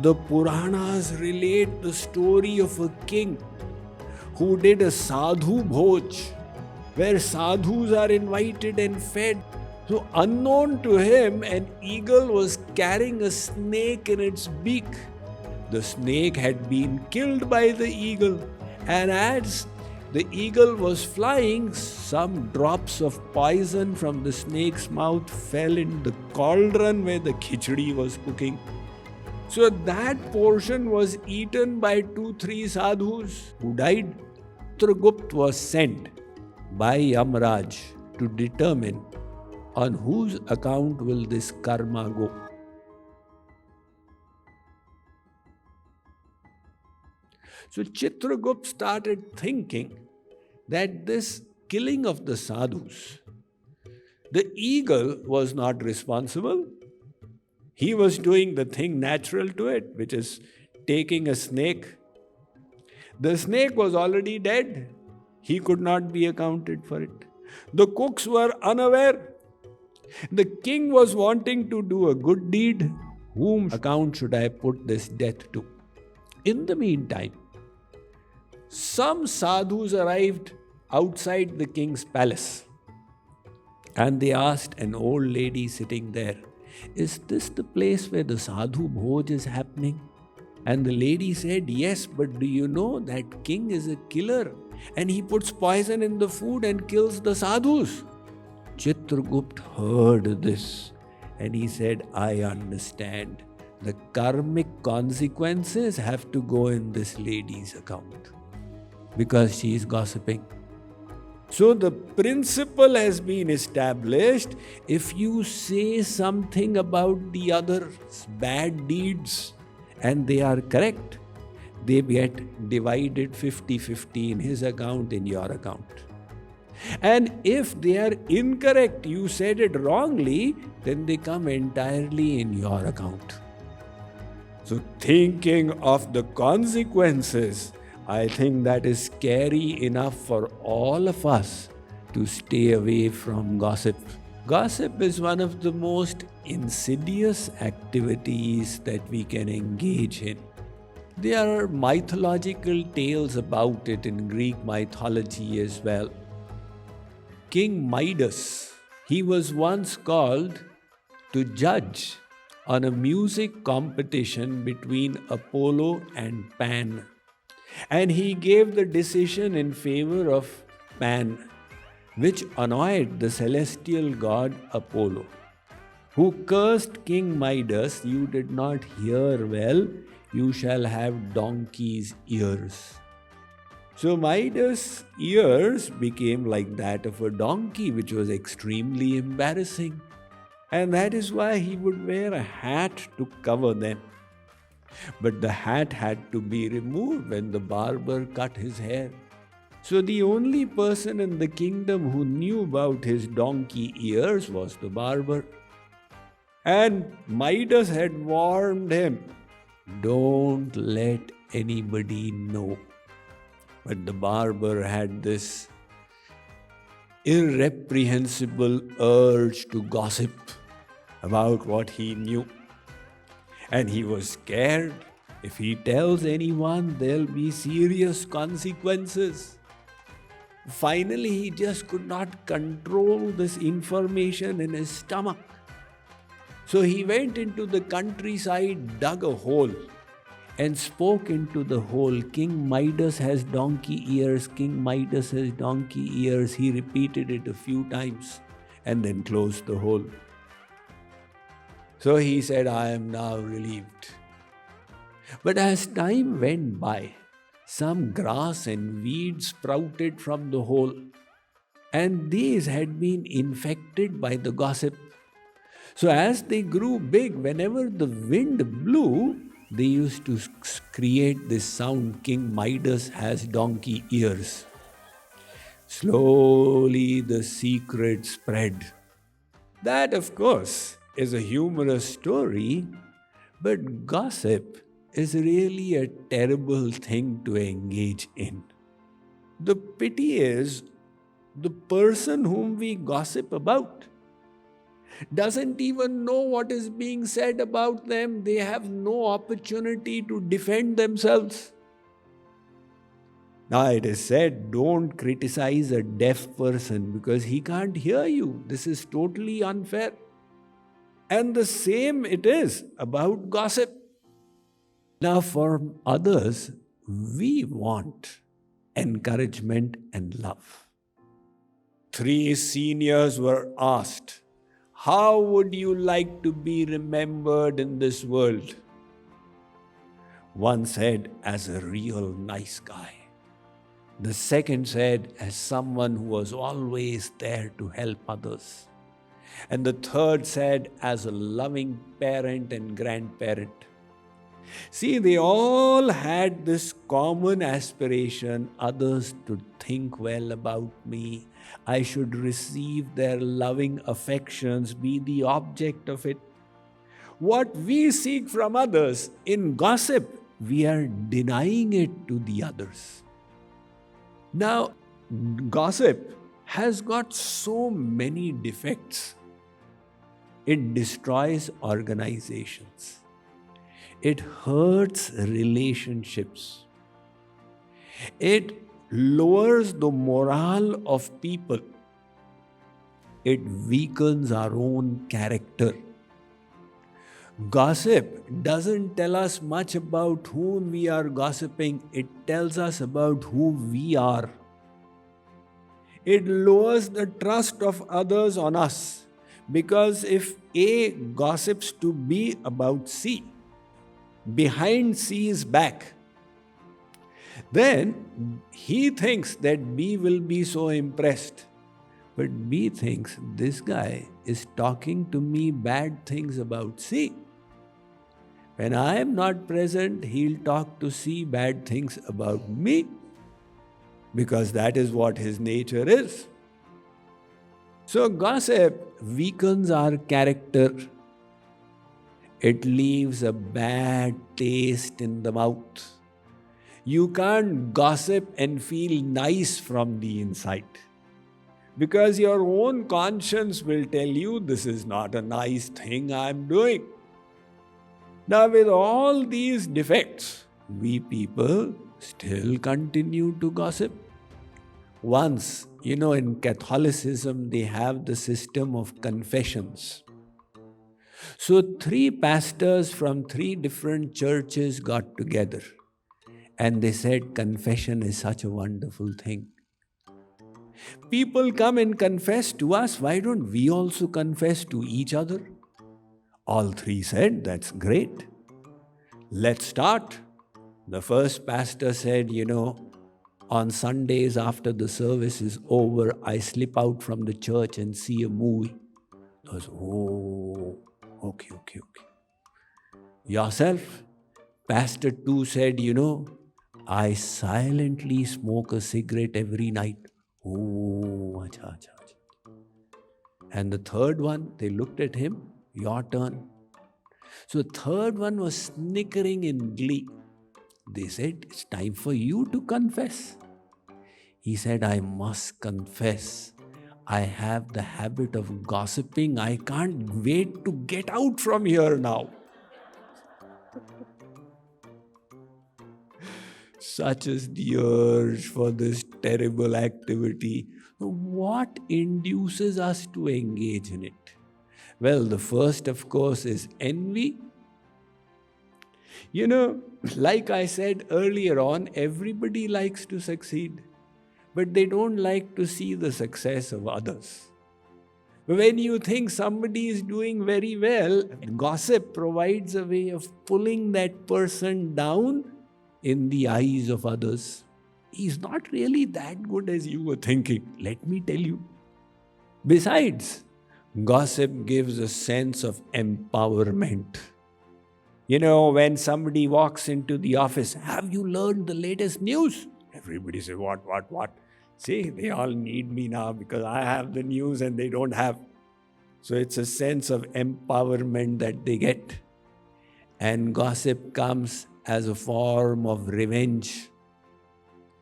The Puranas relate the story of a king who did a sadhu bhoj, where sadhus are invited and fed. So, unknown to him, an eagle was carrying a snake in its beak. The snake had been killed by the eagle, and as the eagle was flying, some drops of poison from the snake's mouth fell in the cauldron where the khichdi was cooking. So that portion was eaten by 2-3 sadhus who died. Chitragupta was sent by Yamraj to determine on whose account will this karma go. So Chitragupta started thinking that this killing of the sadhus, the eagle was not responsible. He was doing the thing natural to it, which is taking a snake. The snake was already dead. He could not be accounted for it. The cooks were unaware. The king was wanting to do a good deed. Whom account should I put this death to? In the meantime, some sadhus arrived outside the king's palace, and they asked an old lady sitting there, "Is this the place where the sadhu bhoj is happening?" And the lady said, "Yes, but do you know that king is a killer and he puts poison in the food and kills the sadhus?" Chitragupta heard this and he said, "I understand. The karmic consequences have to go in this lady's account because she is gossiping." So the principle has been established. If you say something about the other's bad deeds and they are correct, they get divided 50-50 in his account, in your account. And if they are incorrect, you said it wrongly, then they come entirely in your account. So thinking of the consequences, I think that is scary enough for all of us to stay away from gossip. Gossip is one of the most insidious activities that we can engage in. There are mythological tales about it in Greek mythology as well. King Midas, he was once called to judge on a music competition between Apollo and Pan. And he gave the decision in favor of Pan, which annoyed the celestial god Apollo, who cursed King Midas, "You did not hear well, you shall have donkey's ears." So Midas' ears became like that of a donkey, which was extremely embarrassing. And that is why he would wear a hat to cover them. But the hat had to be removed when the barber cut his hair. So the only person in the kingdom who knew about his donkey ears was the barber. And Midas had warned him, "Don't let anybody know." But the barber had this irreprehensible urge to gossip about what he knew. And he was scared. If he tells anyone, there'll be serious consequences. Finally, he just could not control this information in his stomach. So he went into the countryside, dug a hole, and spoke into the hole. "King Midas has donkey ears, King Midas has donkey ears." He repeated it a few times and then closed the hole. So he said, "I am now relieved." But as time went by, some grass and weeds sprouted from the hole, and these had been infected by the gossip. So as they grew big, whenever the wind blew, they used to create this sound, "King Midas has donkey ears." Slowly the secret spread. That, of course, is a humorous story, but gossip is really a terrible thing to engage in. The pity is the person whom we gossip about. doesn't even know what is being said about them. They have no opportunity to defend themselves. Now it is said, don't criticize a deaf person because he can't hear you. This is totally unfair. And the same it is about gossip. Now, for others, we want encouragement and love. 3 seniors were asked, how would you like to be remembered in this world? One said, as a real nice guy. The second said, as someone who was always there to help others. And the third said, as a loving parent and grandparent. See, they all had this common aspiration, others to think well about me. I should receive their loving affections, be the object of it. What we seek from others in gossip, we are denying it to the others. Now, gossip has got so many defects. It destroys organizations. It hurts relationships. It lowers the morale of people. It weakens our own character. Gossip doesn't tell us much about whom we are gossiping. It tells us about who we are. It lowers the trust of others on us. Because if A gossips to B about C, behind C's back, then he thinks that B will be so impressed. But B thinks this guy is talking to me bad things about C. When I am not present, he'll talk to C bad things about me. Because that is what his nature is. So gossip weakens our character. It leaves a bad taste in the mouth. You can't gossip and feel nice from the inside. Because your own conscience will tell you this is not a nice thing I'm doing. Now with all these defects, we people still continue to gossip. Once, in Catholicism, they have the system of confessions. So 3 pastors from 3 different churches got together and they said confession is such a wonderful thing. People come and confess to us, why don't we also confess to each other? All 3 said, that's great. Let's start. The first pastor said, on Sundays after the service is over, I slip out from the church and see a movie. I was, okay. Yourself? Pastor 2 said, I silently smoke a cigarette every night. Acha. And the third one, they looked at him, your turn. So the third one was snickering in glee. They said, it's time for you to confess. He said, I must confess. I have the habit of gossiping. I can't wait to get out from here now. Such is the urge for this terrible activity. What induces us to engage in it? Well, the first, of course, is envy. Like I said earlier on, everybody likes to succeed, but they don't like to see the success of others. When you think somebody is doing very well, gossip provides a way of pulling that person down in the eyes of others. He's not really that good as you were thinking, let me tell you. Besides, gossip gives a sense of empowerment. When somebody walks into the office, have you learned the latest news? Everybody says, what? See, they all need me now because I have the news and they don't have. So it's a sense of empowerment that they get. And gossip comes as a form of revenge.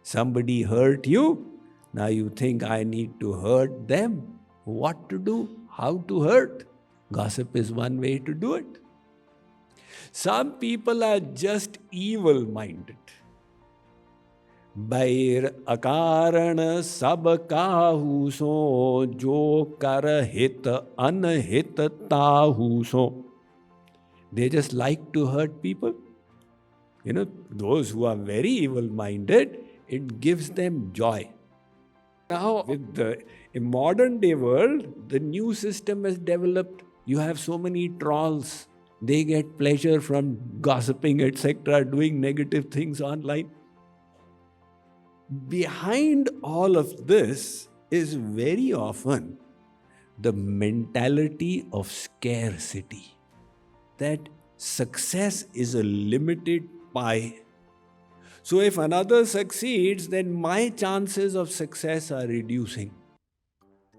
Somebody hurt you, now you think I need to hurt them. What to do? How to hurt? Gossip is one way to do it. Some people are just evil-minded. बैर अकारण सब काहू सो, जो कर हित अनहित ताहू सो. They just like to hurt people. Those who are very evil-minded, it gives them joy. Now, with the modern day world, the new system has developed. You have so many trolls. They get pleasure from gossiping, etc., doing negative things online. Behind all of this is very often the mentality of scarcity, that success is a limited pie. So if another succeeds, then my chances of success are reducing.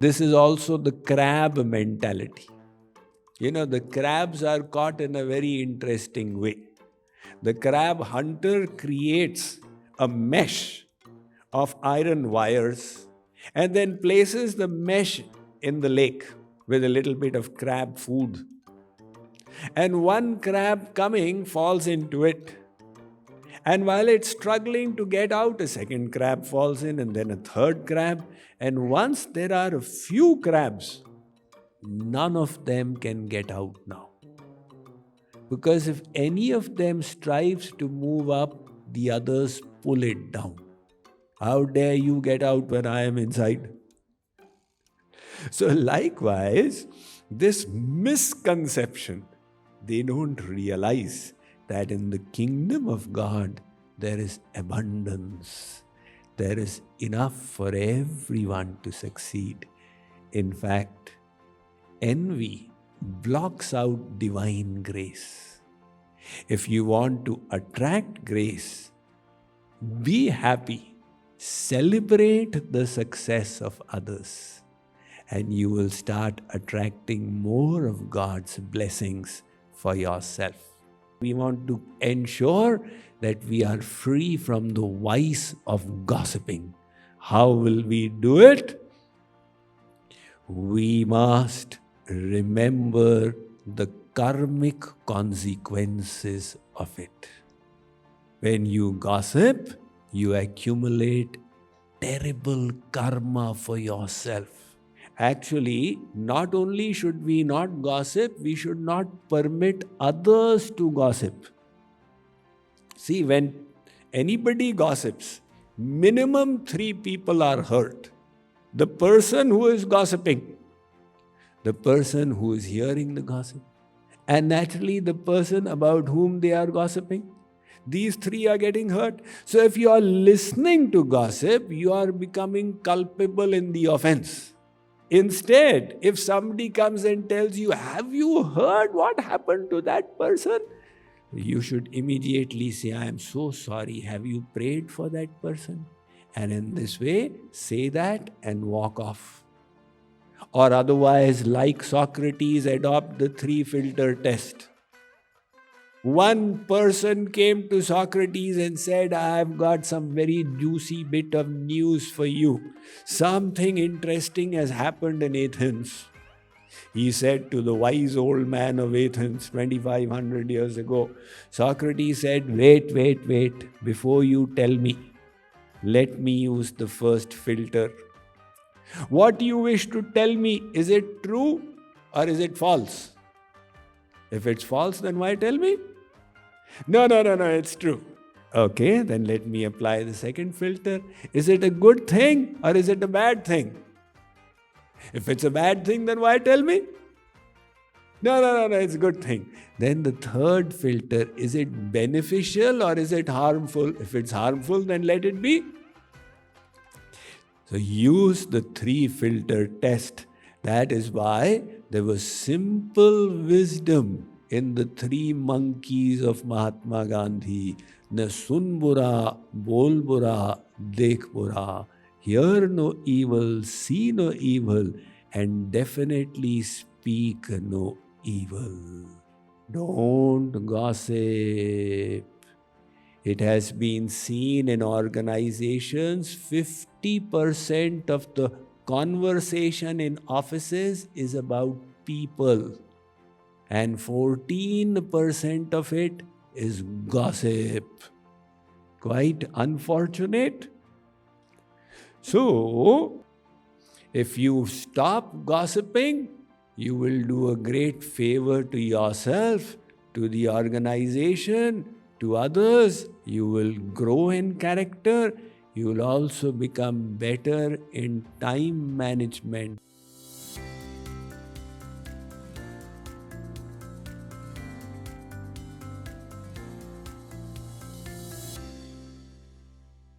This is also the crab mentality. The crabs are caught in a very interesting way. The crab hunter creates a mesh of iron wires and then places the mesh in the lake with a little bit of crab food. And one crab coming falls into it. And while it's struggling to get out, a second crab falls in, and then a third crab. And once there are a few crabs, none of them can get out now. Because if any of them strives to move up, the others pull it down. How dare you get out when I am inside? So likewise, this misconception, they don't realize that in the kingdom of God, there is abundance. There is enough for everyone to succeed. In fact, envy blocks out divine grace. If you want to attract grace, be happy, celebrate the success of others, and you will start attracting more of God's blessings for yourself. We want to ensure that we are free from the vice of gossiping. How will we do it? We must remember the karmic consequences of it. When you gossip, you accumulate terrible karma for yourself. Actually, not only should we not gossip, we should not permit others to gossip. See, when anybody gossips, minimum 3 people are hurt. The person who is gossiping, the person who is hearing the gossip, and naturally the person about whom they are gossiping. These 3 are getting hurt. So if you are listening to gossip, you are becoming culpable in the offense. Instead, if somebody comes and tells you, have you heard what happened to that person? You should immediately say, I am so sorry. Have you prayed for that person? And in this way, say that and walk off. Or otherwise, like Socrates, adopt the 3-filter test. One person came to Socrates and said, I have got some very juicy bit of news for you. Something interesting has happened in Athens. He said to the wise old man of Athens 2500 years ago. Socrates said, wait. Before you tell me, let me use the first filter. What you wish to tell me, is it true or is it false? If it's false, then why tell me? No, it's true. Okay, then let me apply the second filter. Is it a good thing or is it a bad thing? If it's a bad thing, then why tell me? No, it's a good thing. Then the third filter, is it beneficial or is it harmful? If it's harmful, then let it be. So use the 3-filter test. That is why there was simple wisdom in the 3 monkeys of Mahatma Gandhi. Na sun bura, bol bura, dekh bura. Hear no evil, see no evil, and definitely speak no evil. Don't gossip. It has been seen in organizations, 50% of the conversation in offices is about people. and 14% of it is gossip. Quite unfortunate. So, if you stop gossiping, you will do a great favor to yourself, to the organization, to others. You will grow in character. You will also become better in time management.